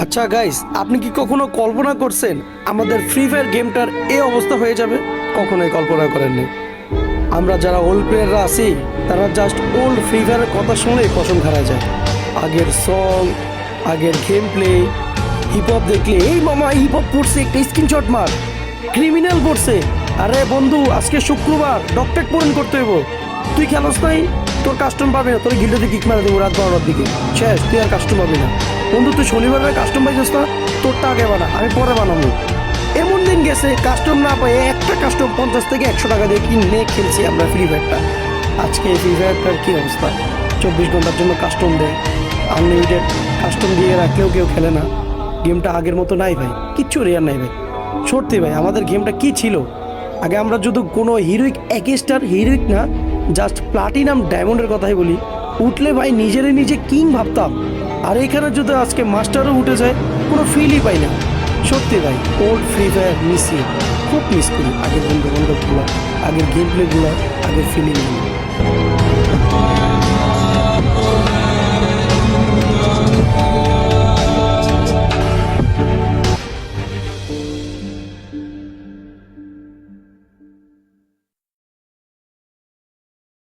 আচ্ছা গাইস, আপনি কি কখনো কল্পনা করছেন আমাদের ফ্রি ফায়ার গেমটার এই অবস্থা হয়ে যাবে? কখনোই কল্পনা করেননি। আমরা যারা ওল্ড প্লেয়াররা আছি তারা জাস্ট ওল্ড ফ্রি ফায়ারের কথা শুনলেই কসম খাড়া যায়। আগের সং, আগের গেম প্লে, হিপ হপ দেখলে এই মামা হিপ হপ পড়ছে, একটা স্ক্রিনশট মার, ক্রিমিনাল পড়ছে। আরে বন্ধু, আজকে শুক্রবার, ডকটেক পূরণ করতে হইব। তুই খেলোস নাই, তোর কাস্টম পাবি না, তোর গিল্ডে কিক মারা দেবো রাত 12টার দিকে, শেষ, তুই আর কাস্টম পাবি না। বন্ধু তুই শনিবারের কাস্টম পাইছিস না, তোরটা আগে বানা, আমি পরে বানাবো। এমন দিন গেছে কাস্টম না পাই, একটা কাস্টম 50 থেকে 100 টাকা দিয়ে কিনে খেলছি আমরা ফ্রি ফায়ারটা। আজকে এই ফ্রি ফায়ারটার কী অবস্থা, 24 ঘন্টার জন্য কাস্টম দেয়, আনলিমিটেড কাস্টম দিয়ে রাখলেও কেউ খেলে না। গেমটা আগের মতো নাই ভাই, কিচ্ছু রেয়ার নাই ভাই। সত্যি ভাই, আমাদের গেমটা কি ছিল আগে, আমরা যদি কোনো হিরোইক, এক স্টার হিরোইক না, জাস্ট প্লাটিনাম ডায়মন্ডের কথাই বলি, উঠলে ভাই নিজেরে নিজে কিং ভাবতাম। আর এখানে যদি আজকে মাস্টারও উঠে যায়, কোনো ফিলই পাই না। সত্যি ভাই, ওল্ড ফ্রি ফায়ার খুব মিস করি আগের বন্ধু বান্ধবগুলো, আগের গেম প্লেগুলো, আগের ফিলিংগুলো।